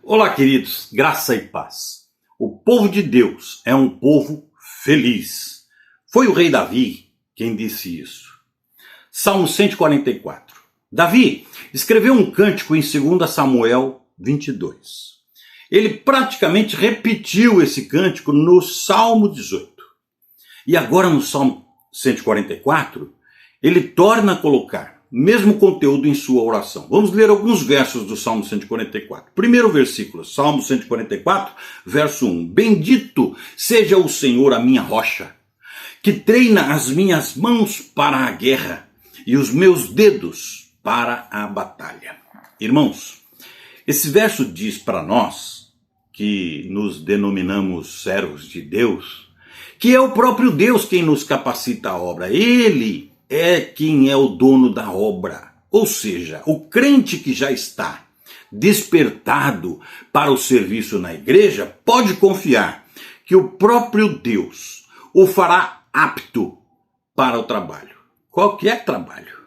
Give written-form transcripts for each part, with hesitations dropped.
Olá, queridos, graça e paz. O povo de Deus é um povo feliz. Foi o rei Davi quem disse isso. Salmo 144. Davi escreveu um cântico em 2 Samuel 22. Ele praticamente repetiu esse cântico no Salmo 18. E agora no Salmo 144, ele torna a colocar o mesmo conteúdo em sua oração. Vamos ler alguns versos do Salmo 144. Primeiro versículo, Salmo 144, verso 1. Bendito seja o Senhor, a minha rocha, que treina as minhas mãos para a guerra e os meus dedos para a batalha. Irmãos, esse verso diz para nós, que nos denominamos servos de Deus, que é o próprio Deus quem nos capacita a obra. Ele é quem é o dono da obra. Ou seja, o crente que já está despertado para o serviço na igreja pode confiar que o próprio Deus o fará apto para o trabalho. Qualquer trabalho.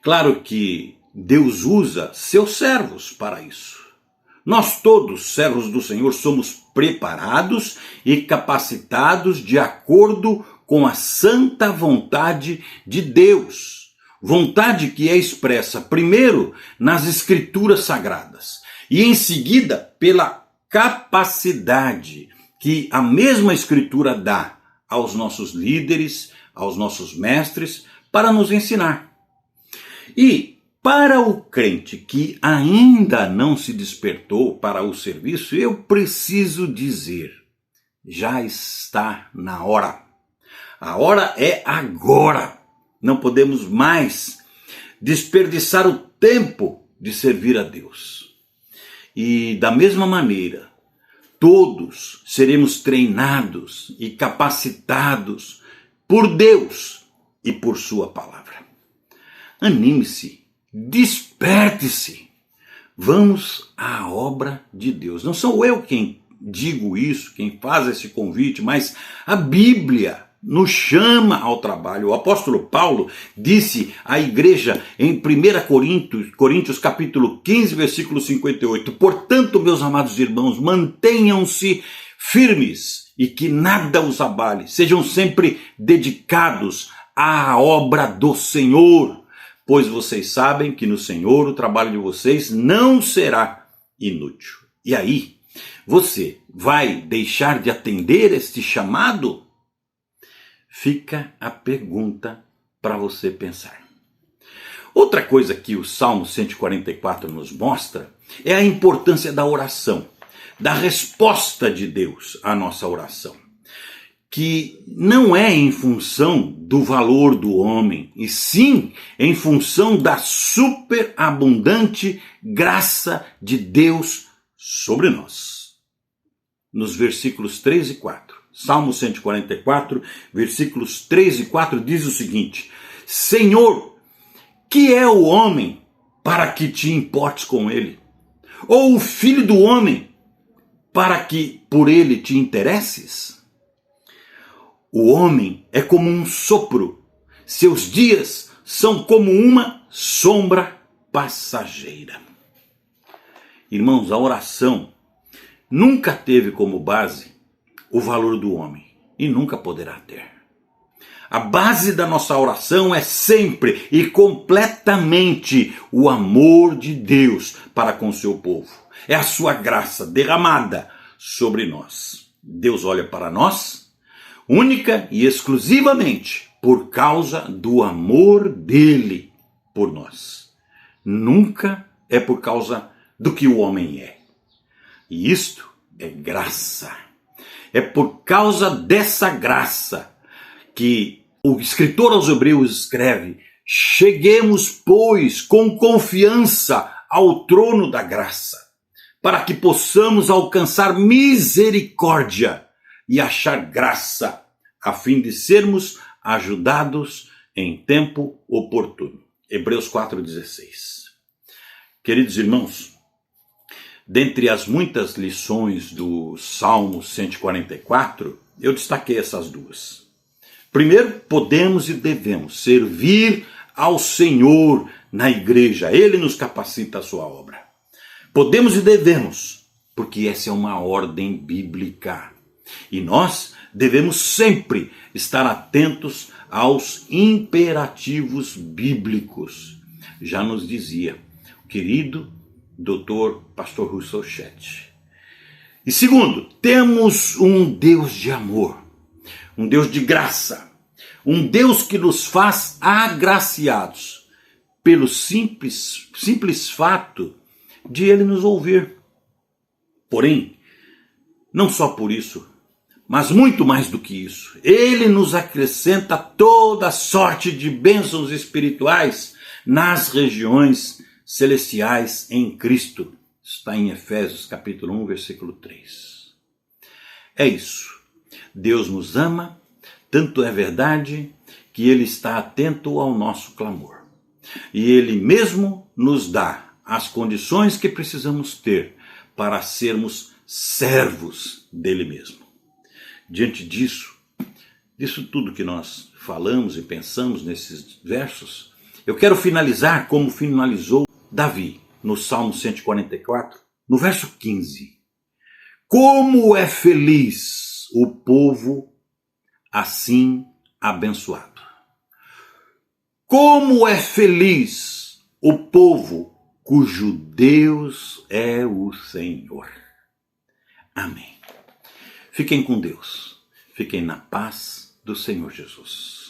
Claro que Deus usa seus servos para isso. Nós todos, servos do Senhor, somos preparados e capacitados de acordo com a santa vontade de Deus. Vontade que é expressa primeiro nas Escrituras Sagradas e em seguida pela capacidade que a mesma Escritura dá aos nossos líderes, aos nossos mestres, para nos ensinar. E para o crente que ainda não se despertou para o serviço, eu preciso dizer, já está na hora. A hora é agora. Não podemos mais desperdiçar o tempo de servir a Deus. E da mesma maneira, todos seremos treinados e capacitados por Deus e por sua palavra. Anime-se, desperte-se. Vamos à obra de Deus. Não sou eu quem digo isso, quem faz esse convite, mas a Bíblia nos chama ao trabalho. O apóstolo Paulo disse à igreja em 1 Coríntios capítulo 15, versículo 58, portanto, meus amados irmãos, mantenham-se firmes e que nada os abale, sejam sempre dedicados à obra do Senhor, pois vocês sabem que no Senhor o trabalho de vocês não será inútil. E aí, você vai deixar de atender este chamado? Fica a pergunta para você pensar. Outra coisa que o Salmo 144 nos mostra é a importância da oração, da resposta de Deus à nossa oração, que não é em função do valor do homem, e sim em função da superabundante graça de Deus sobre nós. Nos versículos 3 e 4. Salmo 144, versículos 3 e 4 diz o seguinte: Senhor, que é o homem para que te importes com ele? Ou o filho do homem para que por ele te interesses? O homem é como um sopro, seus dias são como uma sombra passageira. Irmãos, a oração nunca teve como base o valor do homem e nunca poderá ter. A base da nossa oração é sempre e completamente o amor de Deus para com seu povo. É a sua graça derramada sobre nós. Deus olha para nós única e exclusivamente por causa do amor dele por nós. Nunca é por causa do que o homem é. E isto é graça. É por causa dessa graça que o escritor aos Hebreus escreve: cheguemos, pois, com confiança ao trono da graça, para que possamos alcançar misericórdia e achar graça, a fim de sermos ajudados em tempo oportuno. Hebreus 4,16. Queridos irmãos, dentre as muitas lições do Salmo 144, eu destaquei essas duas. Primeiro, podemos e devemos servir ao Senhor na igreja. Ele nos capacita a sua obra. Podemos e devemos, porque essa é uma ordem bíblica. E nós devemos sempre estar atentos aos imperativos bíblicos. Já nos dizia o querido Dr. Pastor Russell Shedd. E segundo, temos um Deus de amor, um Deus de graça, um Deus que nos faz agraciados pelo simples fato de Ele nos ouvir. Porém, não só por isso, mas muito mais do que isso, Ele nos acrescenta toda sorte de bênçãos espirituais nas regiões celestiais em Cristo. Está em Efésios capítulo 1, versículo 3. É isso. Deus nos ama, tanto é verdade que Ele está atento ao nosso clamor. E Ele mesmo nos dá as condições que precisamos ter para sermos servos dele mesmo. Diante disso tudo que nós falamos e pensamos nesses versos, eu quero finalizar como finalizou Davi, no Salmo 144, no verso 15. Como é feliz o povo assim abençoado. Como é feliz o povo cujo Deus é o Senhor. Amém. Fiquem com Deus. Fiquem na paz do Senhor Jesus.